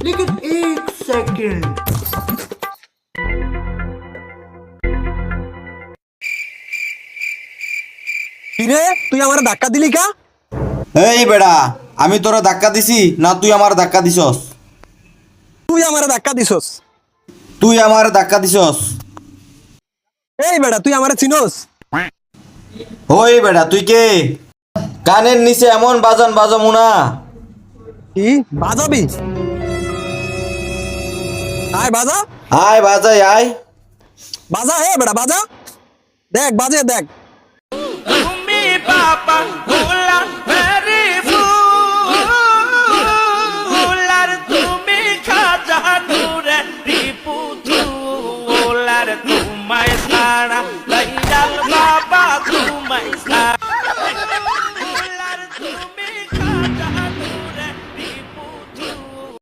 लेकिन एक सेकंड। কিরে তুই আমার ধাক্কা দিলি কা? এই বেড়া, আমি তোরা ধাক্কা দিছি না তুই আমার ধাক্কা দিছস? তুই আমার ধাক্কা দিছস। তুই আমার ধাক্কা দিছস। এই বেটা তুই আমার চিনোস? ওই বেড়া তুই কে? কানের নিচে এমন বাজান বাজামু না। কি বাজাবি? আয় বাজা। আয় বাজাই আয়। বাজা হে বেটা বাজা। দেখ বাজে দেখ। Mummy, Papa.